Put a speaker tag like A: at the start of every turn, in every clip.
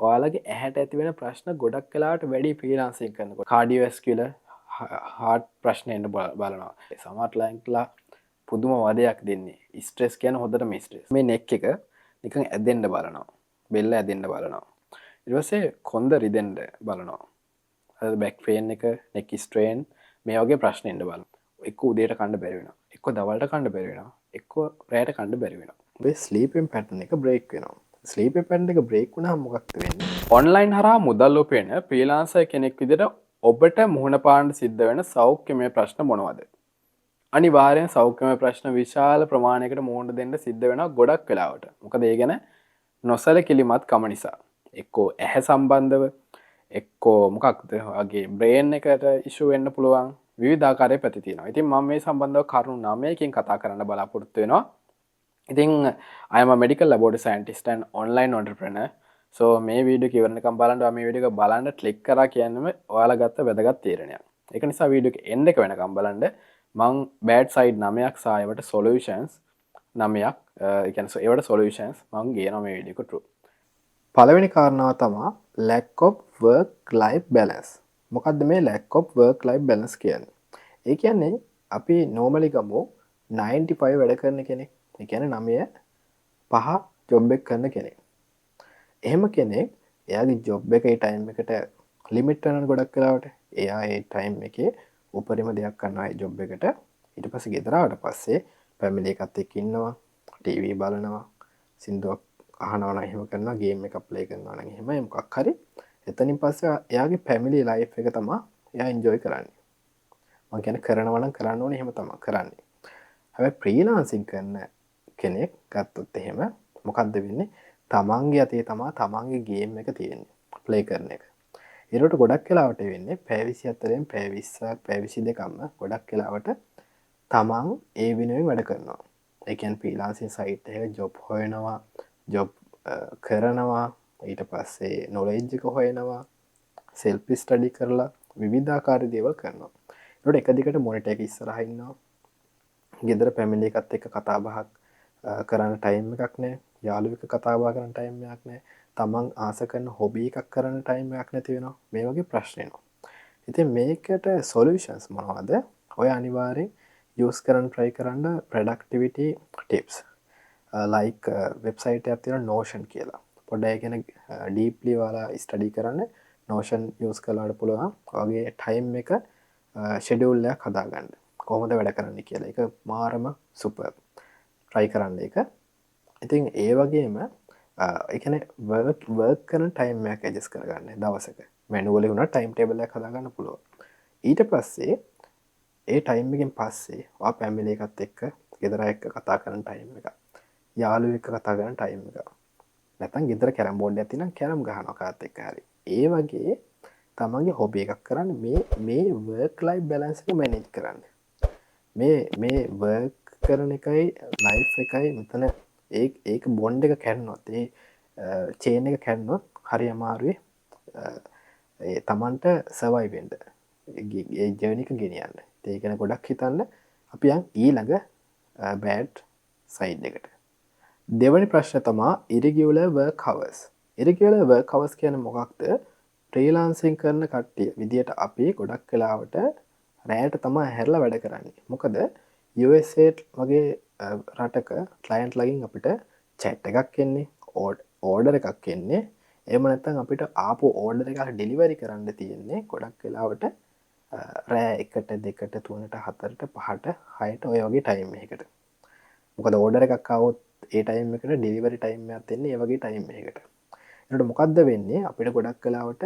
A: ඔයාලගේ ඇහැට ඇති වෙන ප්‍රශ්න ගොඩක් වෙලාවට වැඩි ෆ්‍රීලාන්සින් කරනකොට කාඩියෝවැස්කියුලර් හાર્ට් ප්‍රශ්න එන්න බලනවා. සමහර ක්ලයන්ට්ලා පුදුම වදයක් දෙන්නේ. ස්ට්‍රෙස් කියන හොඳටම ස්ට්‍රෙස්. මේ නෙක් එක නිකන් ඇදෙන්න බලනවා. බෙල්ල ඇදෙන්න බලනවා. ඊට පස්සේ කොන්ද රිදෙන්න බලනවා. අද බැක් පේන් එක, නෙක් ස්ට්‍රේන් මේ වගේ ප්‍රශ්න එන්න බලනවා. එක්ක උදේට කන්න බැරි වෙනවා. එක්ක දවල්ට කන්න බැරි වෙනවා. එක්ක රැයට කන්න බැරි වෙනවා. මේ ස්ලීපින් පැටර්න් එක බ්‍රේක් වෙනවා. ස්ලීපින් පැටර්න් එක බ්‍රේක් වුණාම මොකක්ද වෙන්නේ? ඔන්ලයින් හරහා මුදල් උපයන ෆ්‍රීලාන්සර් කෙනෙක් විදිහට ඔබට මුහුණ පාන්න සිද්ධ වෙන සෞඛ්‍යමය ප්‍රශ්න මොනවද? අනිවාර්යෙන් සෞඛ්‍යමය ප්‍රශ්න විශාල ප්‍රමාණයකට මුහුණ දෙන්න සිද්ධ වෙනවා ගොඩක් වෙලාවට. මොකද ඒ ගැන නොසලකිලිමත් කම නිසා. එක්කෝ ඇහැ සම්බන්ධව, එක්කෝ මොකක්ද වගේ බ්‍රේන් එකට ඉෂු වෙන්න පුළුවන් විවිධාකාරයේ පැති තියෙනවා. ඉතින් මම මේ සම්බන්ධව කරුණු 9කින් කතා කරන්න බලාපොරොත්තු වෙනවා. ඉතින් I am a medical laboratory scientist and online entrepreneur. So මේ වීඩියෝ එක ඉවරනකම් බලන්න. මේ වීඩියෝ එක බලන්න ක්ලික් කරා කියන්නම ඔයාලා ගත්ත වැදගත් තීරණයක්. ඒක නිසා වීඩියෝ එක එන්න එක වෙනකම් බලන්න. මං bad side 9ක් සහ ඒවට solutions 9ක් ඒ කියන්නේ ඒවට solutions මං ගේනවා මේ වීඩියෝ එක true. පළවෙනි කාරණාව තමයි lack of work life balance. මොකද්ද මේ lack of work life balance කියන්නේ? ඒ කියන්නේ අපි normally ගමු 9 to 5 වැඩ කරන කෙනෙක්. ඒ කියන්නේ 9 5 ජොබ් එක කරන කෙනෙක්. එහෙම කෙනෙක් එයාගේ ජොබ් එකේ ටයිම් එකට ලිමිට් කරන ගොඩක් වෙලාවට එයා ඒ ටයිම් එකේ උපරිම දෙයක් කරනවා ඒ ජොබ් එකට. ඊට පස්සේ ගෙදර ආවට පස්සේ ෆැමිලි එකත් එක්ක ඉන්නවා, ටීවී බලනවා, සින්දුවක් අහනවා නම් එහෙම කරනවා, ගේම් එකක් ප්ලේ කරනවා නම් එහෙම මොකක් හරි. එතනින් පස්සේ එයාගේ ෆැමිලි ලයිෆ් එක තමයි එයා එන්ජොයි කරන්නේ. මම කියන්නේ කරනවා නම් කරන්න ඕනේ එහෙම තමයි කරන්නේ. හැබැයි ෆ්‍රීලාන්සින් කරන කෙනෙක් ගත්තොත් එහෙම මොකද්ද වෙන්නේ? තමන්ගේ අතේ තමා තමන්ගේ ගේම් එක තියෙන්නේ ප්ලේ කරන එක. ඒකට ගොඩක් වෙලාවට වෙන්නේ පැය 24න් පැය 20ක් පැය 22ක්ම ගොඩක් වෙලාවට තමන් ඒ වෙනුවෙන් වැඩ කරනවා. ඒ කියන්නේ ෆ්‍රීලාන්සින් සයිට් එකක ජොබ් හොයනවා, ජොබ් කරනවා, ඊට පස්සේ නොලෙජ් එක හොයනවා, සෙල්ෆ් ස්ටඩි කරලා විවිධාකාර දේවල් කරනවා. ඒකට එක දිගට මොනිටර් එක ඉස්සරහා ඉන්නවා. ගෙදර ෆැමිලි එකත් එක්ක කතා බහක් කරන්න ටයිම් එකක් නැහැ. යාළුවෙක් කතා බහ කරන්න ටයිම් එකක් නැහැ. තමන් ආස කරන හොබි එකක් කරන්න ටයිම් එකක් නැති වෙනවා. මේ වගේ ප්‍රශ්න එනවා. ඉතින් මේකට සොලියුෂන්ස් මොනවද? ඔය අනිවාර්යෙන් යූස් කරන්න try කරන්න productivity tips. like වෙබ්සයිට් එකක් තියෙනවා Notion කියලා. පොඩ්ඩක් ඒ කියන්නේ deeply ඔයාලා study කරන්න Notion use කරලාට පුළුවන්. ඔයගේ ටයිම් එක schedule එකක් හදාගන්න. කොහොමද වැඩ කරන්න කියලා. ඒක මාරම super. try කරන්න ඒක. ඉතින් ඒ වගේම ඒ කියන්නේ work කරන ටයිම් එකක් adjust කරගන්න දවසක. manually වුණා ටයිම් ටේබල් එකක් හදාගන්න පුළුවන්. ඊට පස්සේ ඒ ටයිම් එකෙන් පස්සේ ඔයා ෆැමිලි එකත් එක්ක ගෙදර එක්ක කතා කරන ටයිම් එක. යාළුවෙක් එක්ක කතා කරන ටයිම් එක. නැත්නම් ගෙදර කැරම් බෝඩ් එකක් තියෙනවා කැරම් ගහනවා කාත් එක්ක හරි. ඒ වගේ තමන්ගේ හොබි එකක් කරන්න මේ work life balance එක manage කරන්න. මේ work කරන එකයි ලයිෆ් එකයි මෙතන ඒක බොන්ඩ් එක කැඩුනොත් ඒ චේන් එක කැඩුනොත් හරි අමාරුයි ඒ තමන්ට සර්වයිව් වෙන්න ඒ ජර්නි එක ගෙනියන්න. ඒක ගැන ගොඩක් හිතන්න අපි යන් ඊළඟ බෑඩ් සයිඩ් එකට. දෙවැනි ප්‍රශ්නේ තමයි irregular work hours. irregular work hours කියන්නේ මොකක්ද? ෆ්‍රීලාන්සින් කරන කට්ටිය විදියට අපි ගොඩක් වෙලාවට රැයට තමයි හැරලා වැඩ කරන්නේ. මොකද USA වගේ රටක ක්ලයන්ට් ලගින් අපිට chat එකක් එන්නේ, ඕඩර් එකක් එන්නේ. එහෙම නැත්නම් අපිට ආපු ඕඩර් එකක් ඩෙලිවරි කරන්න තියෙන්නේ ගොඩක් වෙලාවට රෑ 1ට 2ට 3ට 4ට 5ට 6ට ඔය වගේ ටයිම් එකකට. මොකද ඕඩර් එකක් ආවොත් ඒ ටයිම් එකට ඩෙලිවරි ටයිම් එකක් දෙන්නේ ඒ වගේ ටයිම් එකකට. ඒකට මොකද්ද වෙන්නේ? අපිට ගොඩක් වෙලාවට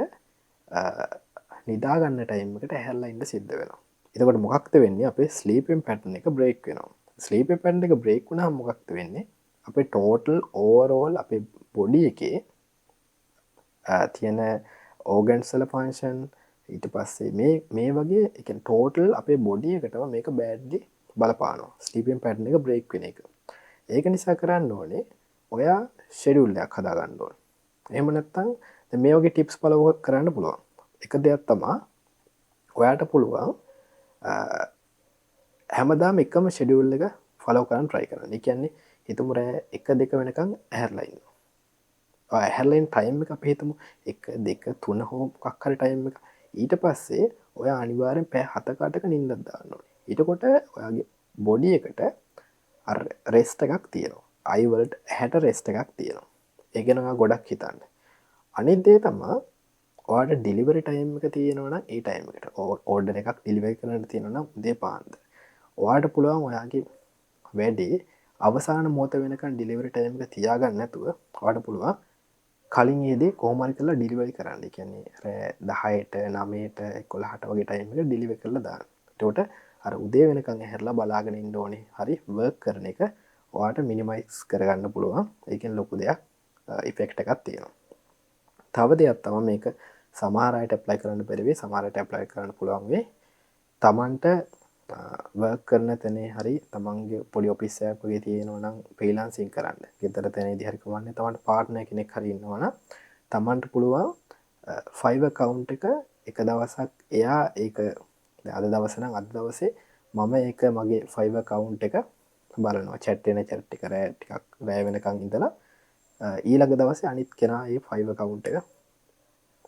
A: නිදා ගන්න ටයිම් එකට ඇහැරලා ඉන්න සිද්ධ වෙනවා. එතකොට මොකක්ද වෙන්නේ? අපේ ස්ලීපින් පැටර්න් එක බ්‍රේක් වෙනවා. ස්ලීපින් පැටර්න් එක බ්‍රේක් වුණාම මොකක්ද වෙන්නේ? අපේ ටෝටල් ඕවරෝල් අපේ බොඩි එකේ තියෙන ඕගන්ස් වල ෆන්ක්ෂන් ඊට පස්සේ මේ වගේ ඒ කියන්නේ ටෝටල් අපේ බොඩි එකටම මේක බෑඩ්ලි බලපානවා. ස්ලීපින් පැටර්න් එක බ්‍රේක් වෙන එක. ඒක නිසා කරන්න ඕනේ ඔයා ෂෙඩියුල් එකක් හදාගන්න ඕනේ. එහෙම නැත්නම් දැන් මේ වගේ ටිප්ස් ෆලෝ කරන්න පුළුවන්. එක දෙයක් තමයි ඔයාට පුළුවන් හැමදාම එකම ෂෙඩියුල් එක ෆලෝ කරන්න try කරන්න. ඒ කියන්නේ හිතමු රෑ 1 2 වෙනකන් ඇහැරලා ඉන්නවා. ඇහැරලෙන් ටයිම් එක අපි හිතමු 1 2 3 හෝ මොකක් හරි ටයිම් එක. ඊට පස්සේ ඔය අනිවාර්යෙන් පැය 7-8ක නිින්දක් දාන්න ඕනේ. ඊටකොට ඔයාගේ බොඩි එකට අර රෙස්ට් එකක් තියෙනවා. අයි වලට ඇහැට රෙස්ට් එකක් තියෙනවා. ඒ ගැන ඔයා ගොඩක් හිතන්න. අනිත් දේ තමයි ඔයාට ඩිලිවරි ටයිම් එක තියෙනවා නම් ඒ ටයිම් එකට ඕඩර් එකක් ඩිලිවර් කරන්න තියෙනවා නම් උදේ පාන්දර. ඔයාට පුළුවන් ඔයාගේ වැඩේ අවසාන මොහොත වෙනකන් ඩිලිවරි ටයිම් එක තියාගන්න නැතුව ඔයාට පුළුවන් කලින් ඒදේ කොහොමරි කරලා ඩිලිවරි කරන්න. ඒ කියන්නේ රෑ 10ට 9ට 11ට වගේ ටයිම් එක ඩිලිවර් කරලා දාන්න. එතකොට අර උදේ වෙනකන් ඇහැරලා බලාගෙන ඉන්න ඕනේ. හරි වර්ක් කරන එක ඔයාට මිනිමයිස් කරගන්න පුළුවන්. ඒකෙන් ලොකු දෙයක් ඉෆෙක්ට් එකක් තියෙනවා. තව දෙයක් තමයි මේක සමහර අයට ඇප්ලයි කරන්න බැරි වෙයි. සමහර අයට ඇප්ලයි කරන්න පුළුවන් වෙයි. තමන්ට වර්ක් කරන තැනේ හරි තමන්ගේ පොඩි ඔෆිස් එකක් වගේ තියෙනවා නම් ෆ්‍රීලාන්සින් කරන්න. ගෙදර තැනේදී හරි කමන්නේ තමන්ට පාර්ට්නර් කෙනෙක් හරි ඉන්නවා නම් තමන්ට පුළුවන් ෆයිවර් account එක දවසක් එයා ඒක අද දවස නම් අද දවසේ මම ඒක මගේ ෆයිවර් account එක බලනවා. chat වෙන chat එක රෑ ටිකක් රෑ වෙනකන් ඉඳලා ඊළඟ දවසේ අනිත් කෙනා මේ ෆයිවර් account එක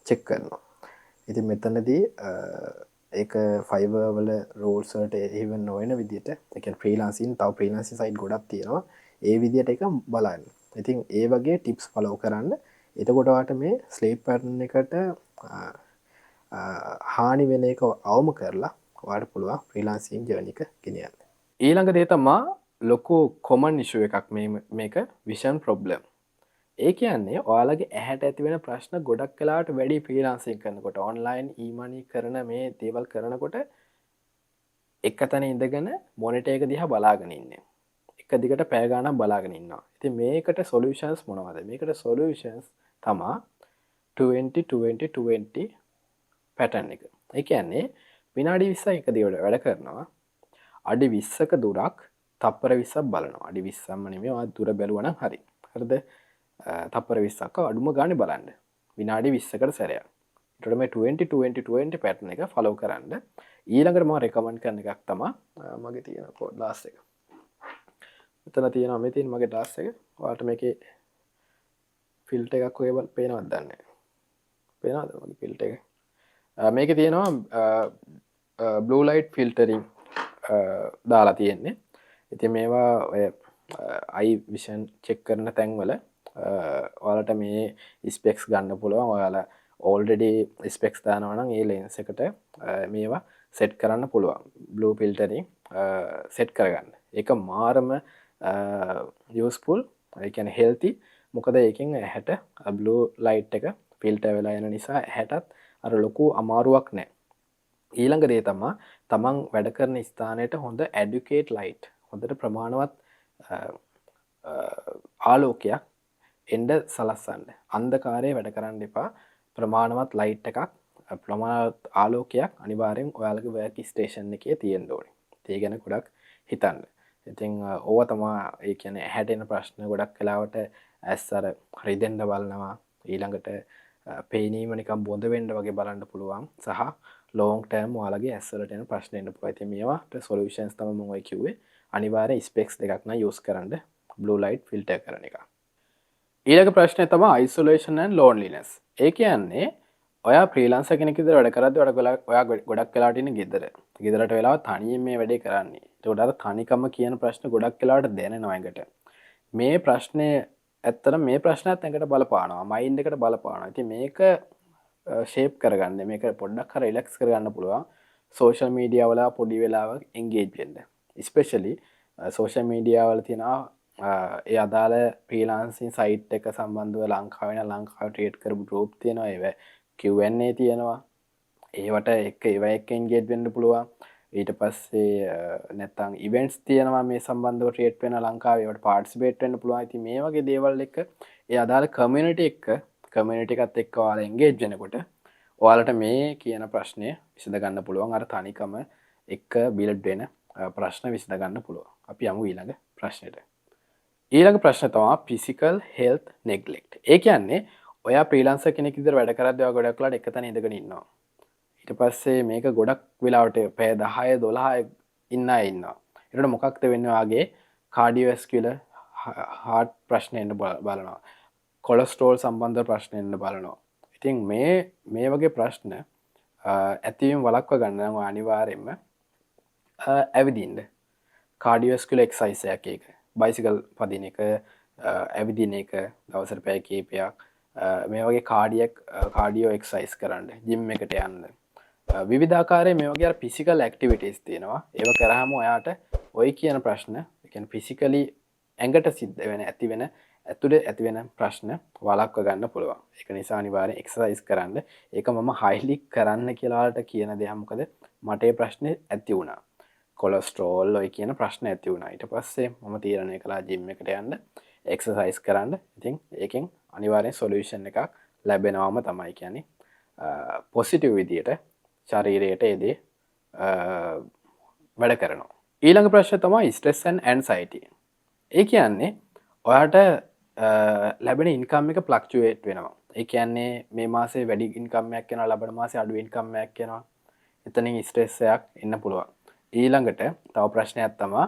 A: චෙක් කරනවා. ඉතින් මෙතනදී ඒක ෆයිවර් වල රූල්ස් වලට even නොවන විදිහට ඒ කියන්නේ ෆ්‍රීලාන්සින් තව ෆ්‍රීලාන්සින් සයිට් ගොඩක් තියෙනවා. ඒ විදිහට ඒක බලන්න. ඉතින් ඒ වගේ ටිප්ස් ෆලෝ කරන්න. එතකොට ඔයාලට මේ ස්ලීප් පැටර්න් එකට හානි වෙන එක අවම කරලා ඔයාලට පුළුවන් ෆ්‍රීලාන්සින් ජර්නි එක ගෙනියන්න. ඊළඟ දේ තමයි ලොකු කොමන් ඉෂුව එකක් මේක විෂන් ප්‍රොබ්ලම්. ඒ කියන්නේ ඔයාලගේ ඇහැට ඇති වෙන ප්‍රශ්න ගොඩක් වෙලාවට වැඩි ෆ්‍රීලාන්සින් කරනකොට ඔන්ලයින් ඊමනි කරන මේ දේවල් කරනකොට එක තැන ඉඳගෙන මොනිටර් එක දිහා බලාගෙන ඉන්නේ. එක දිගට පැය ගාණක් බලාගෙන ඉන්නවා. ඉතින් මේකට සොලියුෂන්ස් මොනවද? මේකට සොලියුෂන්ස් තමයි 20-20-20 පැටර්න් එක. ඒ කියන්නේ විනාඩි 20ක් එක දිගට වැඩ කරනවා. අඩි 20ක දුරක් තප්පර 20ක් බලනවා. අඩි 20ක්ම නෙමෙයි ඔයා දුර බැලුවා නම් හරි. හරිද? තප්පර 20ක් අඩුම ගානේ බලන්න. විනාඩි 20කට සැරයක්. ඊට මේ 20-20-20 පැටර්න් එක ෆලෝ කරන්න. ඊළඟට මම රෙකමන්ඩ් කරන එකක් තමයි මගේ තියෙන ලාස්ට් එක. මෙතන තියෙනවා මේ තියෙන මගේ ලාස්ට් එක. ඔයාලට මේකේ ෆිල්ටර් එකක් ඔය පේනවද දන්නේ නැහැ. පේනවද මගේ ෆිල්ටර් එක? මේකේ තියෙනවා blue light filtering දාලා තියෙන්නේ. ඉතින් මේවා ඔය eye vision check කරන තැන්වල ඔයාලට මේ ස්පෙක්ස් ගන්න පුළුවන්. ඔයාලා already ස්පෙක්ස් දානවා නම් ඒ lens එකට මේවා set කරන්න පුළුවන්. blue filtering set කරගන්න. ඒක මාරම useful. ඒ කියන්නේ healthy. මොකද ඒකෙන් ඇහැට blue light එක filter වෙලා යන නිසා ඇහැටත් අර ලොකු අමාරුවක් නැහැ. ඊළඟ දේ තමයි තමන් වැඩ කරන ස්ථානයට හොඳ adequate light හොඳට ප්‍රමාණවත් ආලෝකයක් එන්න සලස්සන්න. අන්ධකාරයේ වැඩ කරන්න එපා. ප්‍රමාණවත් ලයිට් එකක් ප්‍රමාණවත් ආලෝකයක් අනිවාර්යෙන් ඔයාලගේ වර්ක් ස්ටේෂන් එකේ තියෙන්න ඕනේ. ඒ ගැන ගොඩක් හිතන්න. ඉතින් ඕවා තමයි ඒ කියන්නේ ඇහැට එන ප්‍රශ්න ගොඩක් වෙලාවට ඇස් අර රිදෙන්න බලනවා. ඊළඟට පේනීම නිකන් බොඳ වෙන්න වගේ බලන්න පුළුවන්. සහ long term ඔයාලගේ ඇස් වලට එන ප්‍රශ්න එන්න පුළුවන්. ඉතින් මේවාට solutions තමයි මම ඔය කිව්වේ. අනිවාර්යෙන් ස්පෙක්ස් දෙකක් නම් use කරන්න blue light filter කරන එක. ඊළඟ ප්‍රශ්නය තමයි isolation and loneliness. ඒ කියන්නේ ඔයා ෆ්‍රීලාන්සර් කෙනෙක් විදිහට වැඩ කරද්දී ඔයා ගොඩක් වෙලාවට ඉන්නේ ගෙදර. ගෙදරට වෙලාව තනියෙන් මේ වැඩේ කරන්නේ. ඒකට අර තනිකම කියන ප්‍රශ්න ගොඩක් වෙලාවට දැනෙනවා එකට. මේ ප්‍රශ්නේ ඇත්තට මේ ප්‍රශ්නත් එකට බලපානවා. මයින්ඩ් එකට බලපානවා. ඉතින් මේක ෂේප් කරගන්න මේක පොඩ්ඩක් හරි රිලැක්ස් කරගන්න පුළුවන්. සෝෂල් මීඩියා වල පොඩි වෙලාවක් එන්ගේජ් වෙන්න. ස්පෙෂලි සෝෂල් මීඩියා වල තියෙන ඒ අදාළ ෆ්‍රීලාන්සින් සයිට් එක සම්බන්ධව ලංකාවේ ක්‍රියේට් කරපු ගෲප් තියෙනවා. ඒව Q&A තියෙනවා. ඒවට ඒව එක්ක එන්ගේජ් වෙන්න පුළුවන්. ඊට පස්සේ නැත්තම් ඉවෙන්ට්ස් තියෙනවා මේ සම්බන්ධව ක්‍රියේට් වෙන ලංකාවේ. ඒවට පාර්ටිසිපේට් වෙන්න පුළුවන්. ඉතින් මේ වගේ දේවල් එක්ක ඒ අදාළ කමියුනිටි එකත් එක්ක ඔයාලා එන්ගේජ් වෙනකොට ඔයාලට මේ කියන ප්‍රශ්නය විසඳ ගන්න පුළුවන්. අර තනිකම එක්ක බිල්ඩ් වෙන ප්‍රශ්න විසඳ ගන්න පුළුවන්. අපි යමු ඊළඟ ප්‍රශ්නෙට. ඊළඟ ප්‍රශ්න තමයි physical health neglect. ඒ කියන්නේ ඔයා ෆ්‍රීලාන්සර් කෙනෙක් විදිහට වැඩ කරද්දී ඔයා ගොඩක් වෙලාවට එක තැන ඉඳගෙන ඉන්නවා. ඊට පස්සේ මේක ගොඩක් වෙලාවට පැය 10 12 ඉන්න අය ඉන්නවා. ඊට මොකක්ද වෙන්නේ? ඔයාගේ කාඩියෝවැස්කියුලර් heart ප්‍රශ්න එන්න බලනවා. කොලස්ට්‍රෝල් සම්බන්ධ ප්‍රශ්න එන්න බලනවා. ඉතින් මේ වගේ ප්‍රශ්න ඇතිවීම වළක්ව ගන්න නම් අනිවාර්යෙන්ම ඇවිදින්න කාඩියෝස්කුලර් එක්සර්සයිස් එකක් බයිසිකල් පදින එක ඇවිදින එක දවසට පැය කිහිපයක් මේ වගේ කාඩියෝ එක්සර්සයිස් කරන්න ජිම් එකට යන්න විවිධාකාරයේ මේ වගේ ෆිසිකල් ඇක්ටිවිටීස් තියෙනවා ඒව කරාම ඔයාට ඔය කියන ප්‍රශ්න ඒ කියන්නේ ෆිසිකලි ඇඟට සිද්ධ වෙන ඇතුලේ ඇති වෙන ප්‍රශ්න වළක්ව ගන්න පුළුවන්. ඒක නිසා අනිවාර්යෙන් එක්සර්සයිස් කරන්න. ඒක මම හයිලි කරන්න කියලා වලට කියන දෙයක් මොකද මට ඒ ප්‍රශ්නේ ඇති වුණා. කොලෙස්ටරෝල් ඔය කියන ප්‍රශ්න ඇති වුණා. ඊට පස්සේ මම තීරණය කළා ජිම් එකට යන්න, එක්සර්සයිස් කරන්න. ඉතින් ඒකෙන් අනිවාර්යෙන් සොලියුෂන් එකක් ලැබෙනවම තමයි කියන්නේ. පොසිටිව් විදියට ශරීරයට ඒ දේ වැඩ කරනවා. ඊළඟ ප්‍රශ්නේ තමයි ස්ට්‍රෙස් ඇන්ඩ් ඇන්සයිටි. ඒ කියන්නේ ඔයාට ලැබෙන ඉන්කම් එක ෆ්ලක්චුවේට් වෙනවා. ඒ කියන්නේ මේ මාසේ වැඩි ඉන්කම් එකක් එනවා, ලබන මාසේ අඩු ඉන්කම් එකක් එනවා. එතනින් ස්ට්‍රෙස් එකක් එන්න පුළුවන්. ඊළඟට තව ප්‍රශ්නයක් තමයි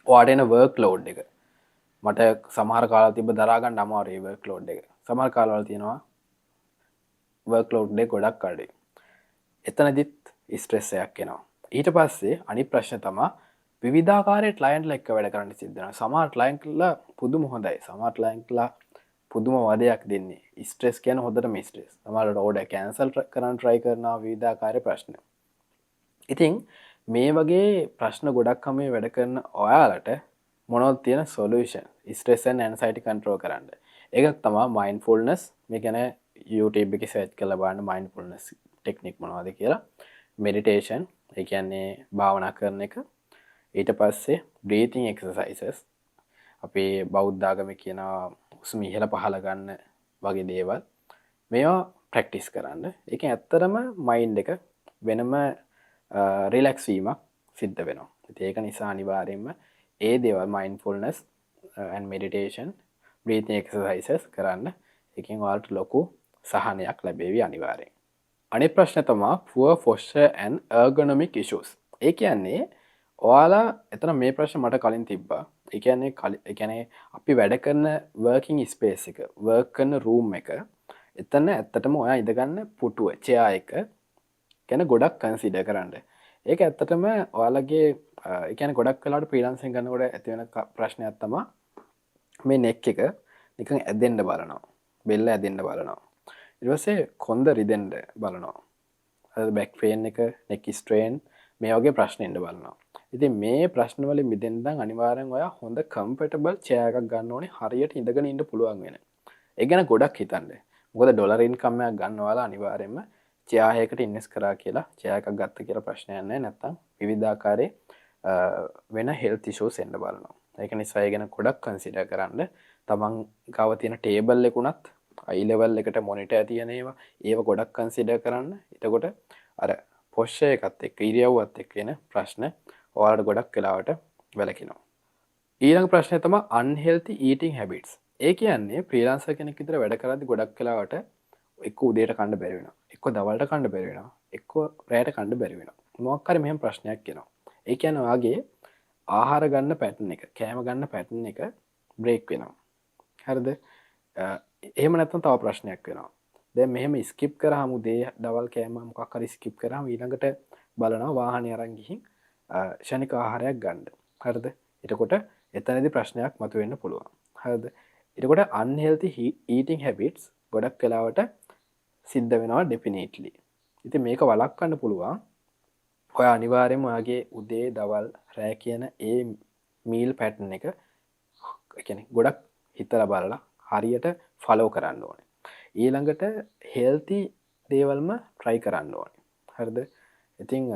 A: ඔයාට එන වර්ක් ලෝඩ් එක. මට සමහර කාලවල තිබ්බ දරා ගන්න අමාරුයි වර්ක් ලෝඩ් එක. සමහර කාලවල තියෙනවා වර්ක් ලෝඩ් එක ගොඩක් අඩුයි. එතනදිත් ස්ට්‍රෙස් එකක් එනවා. ඊට පස්සේ අනිත් ප්‍රශ්න තමයි විවිධාකාරයේ ක්ලයන්ට්ලා එක්ක වැඩ කරන්න සිද්ධ වෙනවා. සමහර ක්ලයන්ට්ලා පුදුම හොඳයි. සමහර ක්ලයන්ට්ලා පුදුම වදයක් දෙන්නේ. ස්ට්‍රෙස් කියන හොඳටම ස්ට්‍රෙස්. සමහරවිට ඕඩර් කැන්සල් කරන්න try කරනවා විවිධාකාරයේ ප්‍රශ්න. ඉතින් මේ වගේ ප්‍රශ්න ගොඩක් හැම වැඩ කරන ඔයාලට මොනවද තියෙන solution stress and anxiety control කරන්න. ඒකක් තමයි මයින්ඩ්ෆුල්නස්. මේ කියන්නේ YouTube එකේ සර්ච් කරලා බලන්න මයින්ඩ්ෆුල්නස් ටෙක්නික් මොනවද කියලා. මෙඩිටේෂන් ඒ කියන්නේ භාවනා කරන එක. ඊට පස්සේ බ්‍රීතිං එක්සර්සයිසස් අපේ බෞද්ධ ආගමේ කියන හුස්ම ඉහළ පහළ ගන්න වගේ දේවල් මේවා ප්‍රැක්ටිස් කරන්න. ඒකෙන් ඇත්තටම මයින්ඩ් එක වෙනම රිලැක්ස් වීමක් සිද්ධ වෙනවා. ඉතින් ඒක නිසා අනිවාර්යයෙන්ම ඒ දේවල් mindfulness and meditation breathing exercises කරන්න. ඒකෙන් ඔයාලට ලොකු සහනයක් ලැබෙවි අනිවාර්යෙන්. අනිත් ප්‍රශ්න තමයි poor posture and ergonomic issues. ඒ කියන්නේ ඔයාලා එතන මේ ප්‍රශ්න මට කලින් තිබ්බා. ඒ කියන්නේ අපි වැඩ කරන working space එක, work කරන room එක එතන ඇත්තටම ඔයා ඉඳගන්න පුටුව, chair එක ගැන ගොඩක් කන්සිඩර් කරන්න. ඒක ඇත්තටම ඔයාලගේ ඒ කියන්නේ ගොඩක් වෙලාවට ෆ්‍රීලාන්සින් කරනකොට ඇති වෙන ප්‍රශ්නයක් තමයි මේ නෙක් එක නිකන් ඇදෙන්න බලනවා. බෙල්ල ඇදෙන්න බලනවා. ඊට පස්සේ කොන්ද රිදෙන්න බලනවා. අර බෑක් පේන් එක, නෙක් ස්ට්‍රේන් මේ වගේ ප්‍රශ්න එන්න බලනවා. ඉතින් මේ ප්‍රශ්න වලින් මිදෙන්න නම් අනිවාර්යෙන් ඔයා හොඳ කම්ෆර්ටබල් චෙයා එකක් ගන්න ඕනේ. හරියට ඉඳගෙන ඉන්න පුළුවන් වෙන. ඒ ගැන ගොඩක් හිතන්න. මොකද ඩොලර් ඉන්කම් එකක් ගන්න ඔයාලා අනිවාර්යෙන්ම චෙයා එකකට ඉන්වෙස්ට් කරා කියලා චෙයා එකක් ගත්ත කියලා ප්‍රශ්නයක් නැහැ. නැත්තම් විවිධාකාරයේ වෙන හෙල්ත් ඉෂුස් එන්න බලනවා. ඒක නිසා ඒ ගැන ගොඩක් කන්සිඩර් කරන්න. තමන් ගාව තියෙන ටේබල් එකකුණත් අයි ලෙවල් එකට මොනිටර් තියෙන ඒව ගොඩක් කන්සිඩර් කරන්න. එතකොට අර පොස්චර් එකත් එක්ක ඉරියව්වත් එක්ක එන ප්‍රශ්න ඔයාලට ගොඩක් වෙලාවට වැළකිනවා. ඊළඟ ප්‍රශ්නය තමයි unhealthy eating habits. ඒ කියන්නේ ෆ්‍රීලාන්සර් කෙනෙක් විතර වැඩ කරද්දි ගොඩක් වෙලාවට එක්ක උදේට කන්න බැරි වෙනවා. එක්ක දවල්ට කන්න බැරි වෙනවා. එක්ක රැයට කන්න බැරි වෙනවා. මොකක් හරි මෙහෙම ප්‍රශ්නයක් එනවා. ඒ කියන්නේ ඔයාගේ ආහාර ගන්න පැටර්න් එක, කෑම ගන්න පැටර්න් එක බ්‍රේක් වෙනවා. හරිද? එහෙම නැත්නම් තව ප්‍රශ්නයක් වෙනවා. දැන් මෙහෙම ස්කිප් කරාම උදේ දවල් කෑම මොකක් හරි ස්කිප් කරාම ඊළඟට බලනවා වාහනේ අරන් ගිහින් ෂණික ආහාරයක් ගන්න. හරිද? එතකොට එතනදී ප්‍රශ්නයක් මතුවෙන්න පුළුවන්. හරිද? එතකොට unhealthy eating habits ගොඩක් වෙලාවට සිද්ධ වෙනවා definitely. ඉතින් මේක වළක්වන්න පුළුවන්. ඔයා අනිවාර්යයෙන්ම ඔයාගේ උදේ දවල් රෑ කියන ඒ මීල් පැටර්න් එක කියන්නේ ගොඩක් හිතලා බලලා හරියට ෆලෝ කරන්න ඕනේ. ඊළඟට හෙල්ති දේවල්ම try කරන්න ඕනේ. හරිද? ඉතින්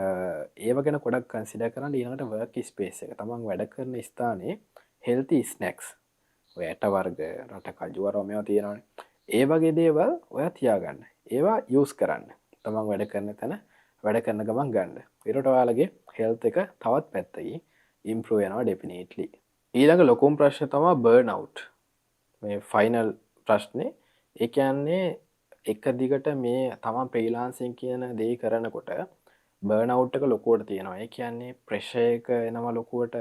A: ඒව ගැන ගොඩක් කන්සිඩර් කරන්න ඊළඟට work space එක. තමන් වැඩ කරන ස්ථානයේ healthy snacks ඔය ඇට වර්ග, රට කජු වර්ග මේවා තියෙනවානේ. ඒ වගේ දේවල් ඔයා තියාගන්න. ඒවා use කරන්න. තමන් වැඩ කරන තැන වැඩ කරන ගමන් ගන්න. ඊට ඔයාලගේ health එක තවත් පැත්තකින් improve වෙනවා definitely. ඊළඟ ලොකුම ප්‍රශ්නේ තමයි burn out. මේ ෆයිනල් ප්‍රශ්නේ. ඒ කියන්නේ එක දිගට මේ තමන් ෆ්‍රීලාන්සින් කියන දේ කරනකොට බර්න් අවුට් එක ලොකුවට තියෙනවා. ඒ කියන්නේ ප්‍රෙෂර් එක එනවා ලොකුවට,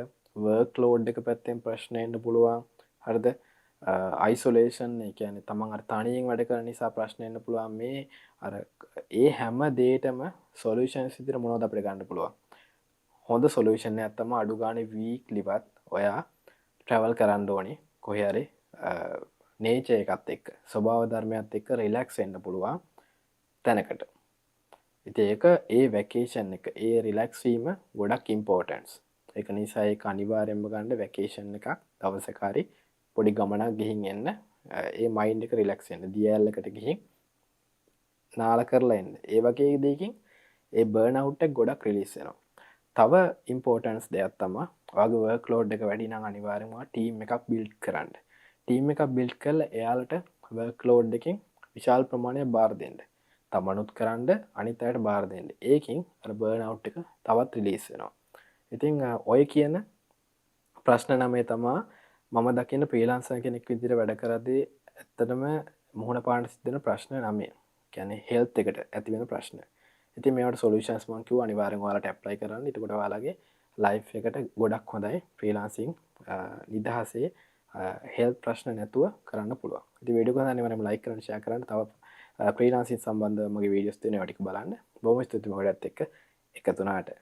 A: වර්ක් ලෝඩ් එක පැත්තෙන් ප්‍රශ්න එන්න පුළුවන්. හරිද? අයිසොලේෂන් ඒ කියන්නේ තමන් අර තනියෙන් වැඩ කරන නිසා ප්‍රශ්න එන්න පුළුවන් මේ අර ඒ හැම දෙයකටම සොලියුෂන්ස් විදිහට මොනවද අපිට ගන්න පුළුවන් හොඳ සොලියුෂන් එකක් තමයි අඩු ගානේ වීක්ලිවත් ඔයා ට්‍රැවල් කරන්න ඕනේ කොහේ හරි නේචර් එකත් එක්ක ස්වභාව ධර්මයත් එක්ක රිලැක්ස් වෙන්න පුළුවන් තැනකට. ඉතින් ඒක ඒ වැකේෂන් එක ඒ රිලැක්ස් වීම ගොඩක් ඉම්පෝටන්ට්ස්. ඒක නිසා ඒක අනිවාර්යෙන්ම ගන්න වැකේෂන් එකක් දවසක හරි පොඩි ගමනක් ගිහින් එන්න. ඒ මයින්ඩ් එක රිලැක්ස් වෙන්න. දියැලකට ගිහින් නාල කරලා එන්න. ඒ වගේ දෙයකින් ඒ බර්න් අවුට් එක ගොඩක් රිලීස් වෙනවා. තව ඉම්පෝටන්ස් දෙයක් තමයි ඔයාගේ වර්ක් ලෝඩ් එක වැඩි නම් අනිවාර්යෙන්ම ටීම් එකක් බිල්ඩ් කරන්න. ටීම් එකක් බිල්ඩ් කරලා එයාලට වර්ක් ලෝඩ් එකකින් විශාල ප්‍රමාණයක් බාර දෙන්න. තමනුත් කරන්න අනිත් අයට බාර දෙන්න. ඒකින් අර බර්න් අවුට් එක තවත් රිලීස් වෙනවා. ඉතින් ඔය කියන ප්‍රශ්න 9 තමයි මම දකින ෆ්‍රීලාන්සර් කෙනෙක් විදිහට වැඩ කරද්දී ඇත්තටම මුහුණ පාන්න සිද්ධ වෙන ප්‍රශ්න 9. කියන්නේ හෙල්ත් එකට ඇති වෙන ප්‍රශ්න. ඉතින් මේවට සොලියුෂන්ස් මම කිව්වා අනිවාර්යෙන් ඔයාලට ඇප්ලයි කරන්න. එතකොට ඔයාලගේ ලයිෆ් එකට ගොඩක් හොඳයි ෆ්‍රීලාන්සින් නිදහසේ හෙල්ත් ප්‍රශ්න නැතුව කරන්න පුළුවන්. ඉතින් වීඩියෝ එක අනිවාර්යෙන්ම ලයික් කරන්න ෂෙයා කරන්න. තව ෆ්‍රීලාන්සින් සම්බන්ධව මගේ වීඩියෝස් තියෙනවා ටික බලන්න. බොහොම ස්තුතියි මගටත් එක්ක එකතු වුණාට.